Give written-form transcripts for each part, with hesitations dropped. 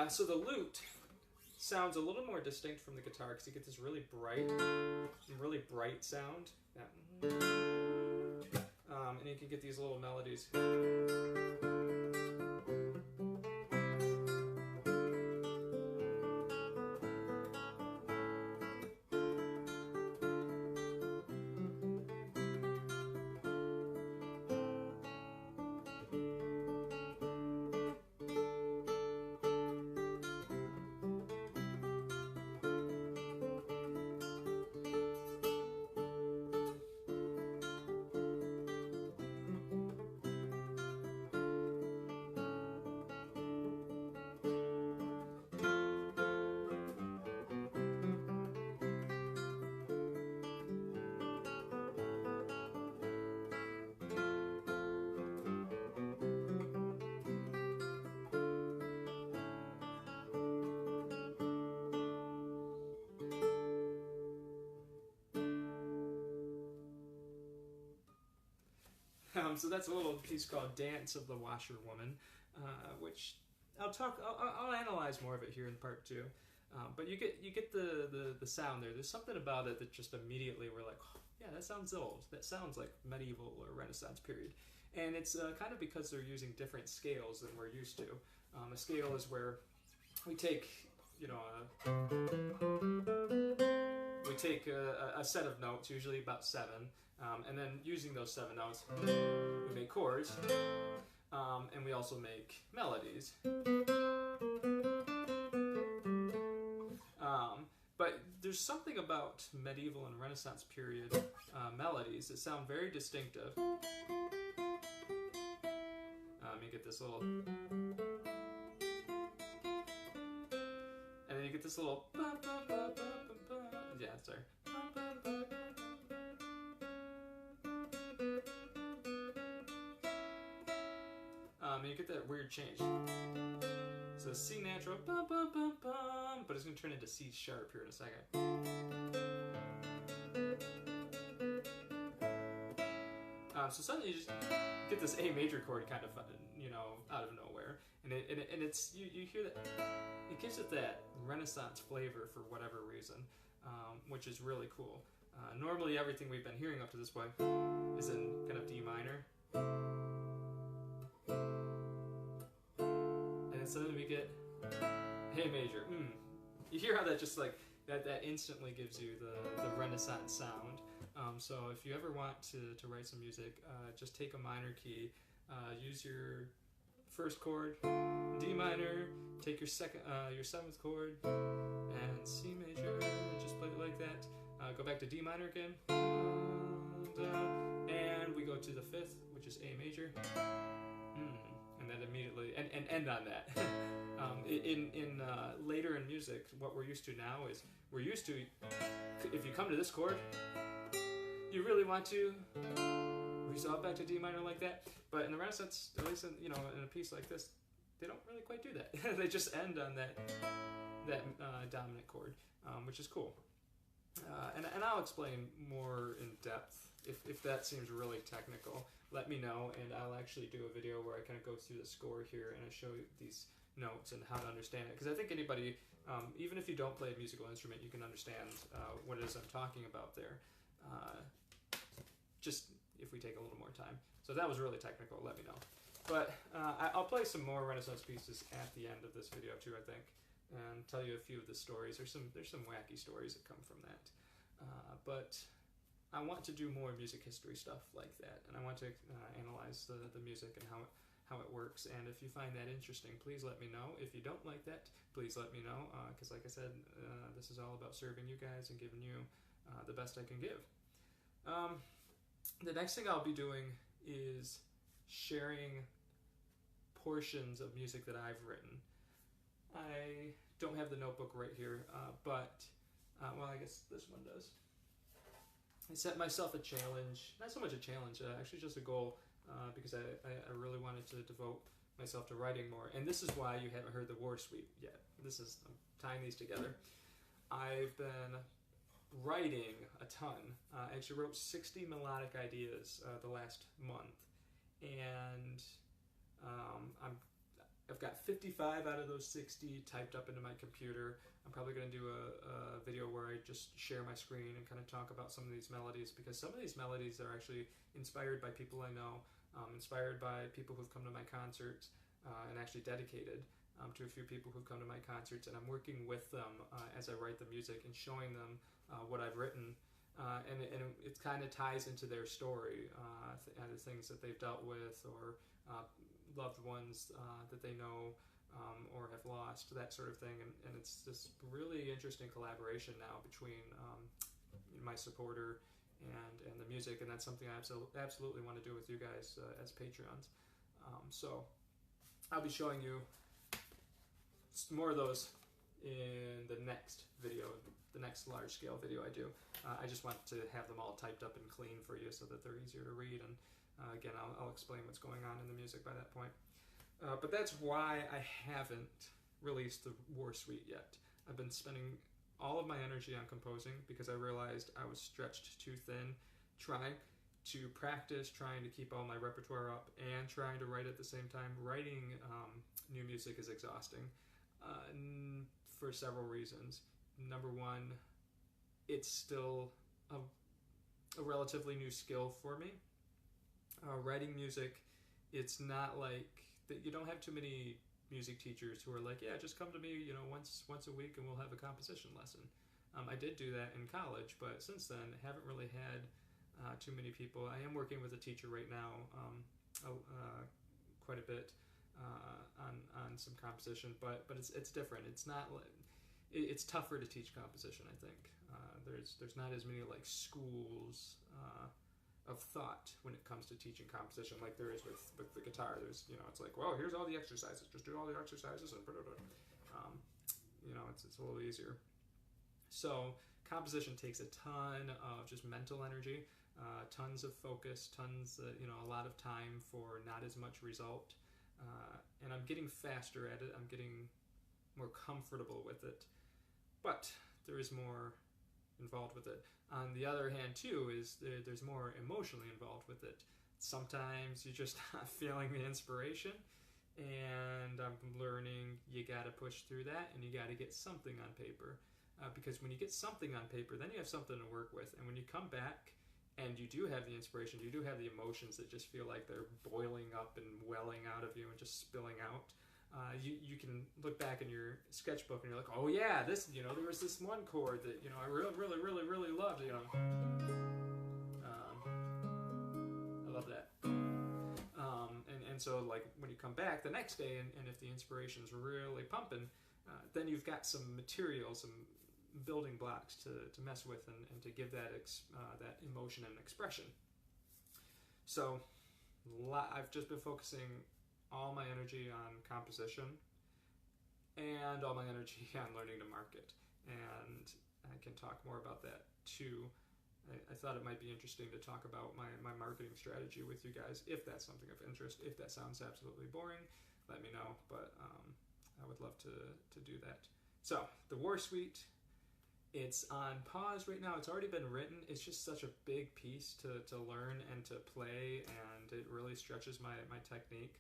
So the lute sounds a little more distinct from the guitar because you get this really bright sound. Yeah. And you can get these little melodies. So that's a little piece called "Dance of the Washerwoman," which I'll analyze more of it here in part 2. But you get the sound there. There's something about it that just immediately we're like, oh, yeah, that sounds old. That sounds like medieval or Renaissance period. And it's kind of because they're using different scales than we're used to. A scale is where we take, we take a set of notes, usually about 7, and then using those 7 notes, we make chords, and we also make melodies. But there's something about medieval and Renaissance period melodies that sound very distinctive. You get this little, and then you get this little, yeah, sorry. You get that weird change. So C natural, bum, bum, bum, bum, but it's going to turn into C sharp here in a second. So suddenly you just get this A major chord kind of, out of nowhere, and it's you hear that it gives it that Renaissance flavor for whatever reason, which is really cool. Normally everything we've been hearing up to this point is in kind of D minor. And suddenly we get A major. You hear how that just like that instantly gives you the Renaissance sound. So if you ever want to write some music, just take a minor key, use your first chord, D minor, take your second, your 7th chord, and C major, and just play it like that. Go back to D minor again, and we go to the 5th, which is A major. And then immediately and end on that. Later in music, what we're used to now is if you come to this chord, you really want to resolve back to D minor like that. But in the Renaissance, at least in a piece like this, they don't really quite do that. They just end on that dominant chord, which is cool. And I'll explain more in depth if that seems really technical. Let me know, and I'll actually do a video where I kind of go through the score here and I show you these notes and how to understand it. Because I think anybody, even if you don't play a musical instrument, you can understand what it is I'm talking about there. Just if we take a little more time. So if that was really technical, let me know. But I'll play some more Renaissance pieces at the end of this video too, I think, and tell you a few of the stories. There's some wacky stories that come from that. But I want to do more music history stuff like that, and I want to analyze the music and how it works. And if you find that interesting, please let me know. If you don't like that, please let me know, because like I said, this is all about serving you guys and giving you the best I can give. The next thing I'll be doing is sharing portions of music that I've written. I don't have the notebook right here, but well, I guess this one does. I set myself a challenge, not so much a challenge, actually just a goal, because I really wanted to devote myself to writing more. And this is why you haven't heard the War Suite yet. I'm tying these together. I've been writing a ton. I actually wrote 60 melodic ideas the last month. And I've got 55 out of those 60 typed up into my computer. I'm probably going to do a video where I just share my screen and kind of talk about some of these melodies, because some of these melodies are actually inspired by people I know, inspired by people who've come to my concerts, and actually dedicated to a few people who've come to my concerts, and I'm working with them as I write the music and showing them what I've written, and it kind of ties into their story, the things that they've dealt with, or loved ones that they know or have lost, that sort of thing, and it's this really interesting collaboration now between my supporter and the music, and that's something I absolutely want to do with you guys as Patreons. So I'll be showing you more of those in the next video, the next large-scale video I do. I just want to have them all typed up and clean for you so that they're easier to read, and again, I'll explain what's going on in the music by that point. But that's why I haven't released the War Suite yet. I've been spending all of my energy on composing because I realized I was stretched too thin, trying to practice, trying to keep all my repertoire up, and trying to write at the same time. Writing new music is exhausting for several reasons. Number one, it's still a relatively new skill for me. Writing music, it's not like that. You don't have too many music teachers who are like, yeah, just come to me, once a week and we'll have a composition lesson. I did do that in college, but since then, haven't really had too many people. I am working with a teacher right now, quite a bit on some composition, but it's different. It's not like it's tougher to teach composition. I think there's not as many like schools of thought when it comes to teaching composition like there is with the guitar. There's it's like, well, here's all the exercises, just do all the exercises and it's a little easier. So composition takes a ton of just mental energy, tons of focus, tons a lot of time for not as much result, and I'm getting faster at it. I'm getting more comfortable with it, but there is more involved with it. On the other hand, too, is there's more emotionally involved with it. Sometimes you're just not feeling the inspiration, and I'm learning you got to push through that, and you got to get something on paper, because when you get something on paper, then you have something to work with, and when you come back and you do have the inspiration, you do have the emotions that just feel like they're boiling up and welling out of you and just spilling out. You can look back in your sketchbook and you're like, oh yeah, this, there was this one chord that, I really loved, I love that. And so like when you come back the next day and if the inspiration's really pumping, then you've got some material, some building blocks to mess with and to give that that emotion and expression. So I've just been focusing all my energy on composition and all my energy on learning to market, and I can talk more about that too. I thought it might be interesting to talk about my marketing strategy with you guys, if that's something of interest. If that sounds absolutely boring, let me know, but I would love to do that. So the War Suite, it's on pause right now. It's already been written. It's just such a big piece to learn and to play, and it really stretches my technique.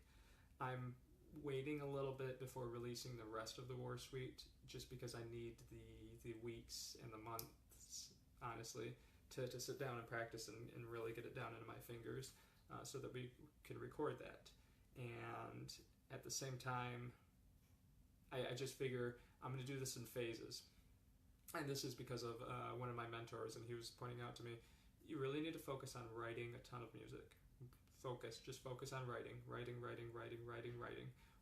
I'm waiting a little bit before releasing the rest of the War Suite, just because I need the weeks and the months, honestly, to sit down and practice and really get it down into my fingers, so that we can record that. And at the same time, I just figure I'm going to do this in phases. And this is because of one of my mentors, and he was pointing out to me, you really need to focus on writing a ton of music. Just focus on writing.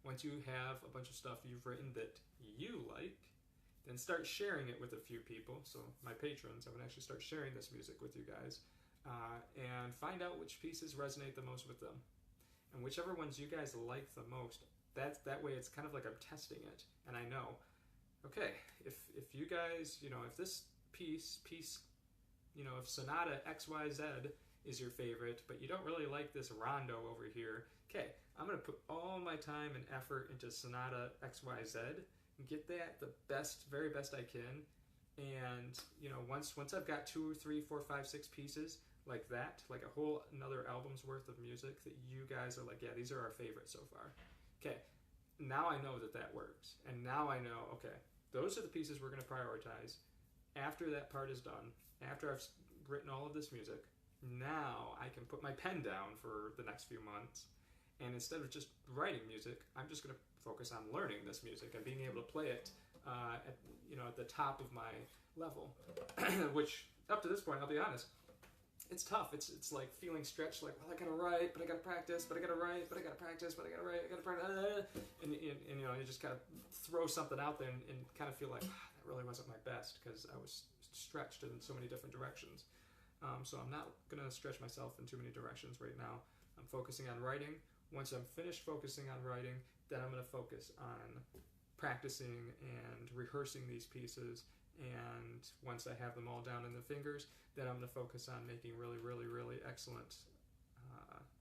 Once you have a bunch of stuff you've written that you like, then start sharing it with a few people. So my patrons, I'm going to actually start sharing this music with you guys, and find out which pieces resonate the most with them. And whichever ones you guys like the most, that way it's kind of like I'm testing it, and I know, okay, if you guys, if this piece, if Sonata XYZ is your favorite, but you don't really like this rondo over here, okay, I'm going to put all my time and effort into Sonata XYZ and get that the very best I can. And, once I've got 2, 3, 4, 5, 6 pieces like that, like a whole another album's worth of music that you guys are like, yeah, these are our favorites so far. Okay, now I know that that works. And now I know, okay, those are the pieces we're going to prioritize. After that part is done, after I've written all of this music, now I can put my pen down for the next few months. And instead of just writing music, I'm just going to focus on learning this music and being able to play it at the top of my level. Which, up to this point, I'll be honest, it's tough. It's like feeling stretched, like, well, I gotta write, but I gotta practice, but I gotta write, but I gotta practice, but I gotta write, I gotta practice, and you just kind of throw something out there and kind of feel like, that really wasn't my best because I was stretched in so many different directions. So I'm not gonna stretch myself in too many directions right now. I'm focusing on writing. Once I'm finished focusing on writing, then I'm gonna focus on practicing and rehearsing these pieces. And once I have them all down in the fingers, then I'm going to focus on making really, really, really excellent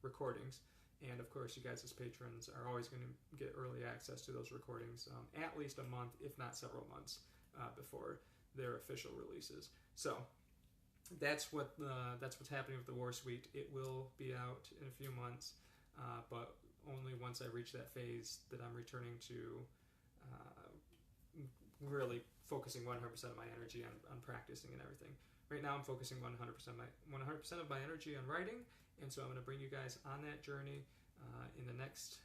recordings. And of course, you guys as patrons are always going to get early access to those recordings at least a month, if not several months, before their official releases. So that's what's happening with the War Suite. It will be out in a few months, but only once I reach that phase that I'm returning to really focusing 100% of my energy on practicing and everything. Right now I'm focusing 100% of my energy on writing, and so I'm going to bring you guys on that journey. In the next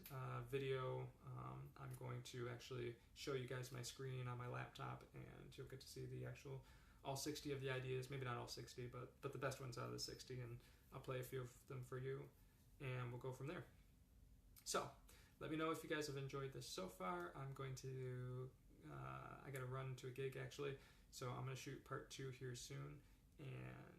video, I'm going to actually show you guys my screen on my laptop, and you'll get to see the actual all 60 of the ideas, maybe not all 60, but the best ones out of the 60, and I'll play a few of them for you, and we'll go from there. So, let me know if you guys have enjoyed this so far. I'm going to I gotta run to a gig actually, so I'm gonna shoot part 2 here soon, and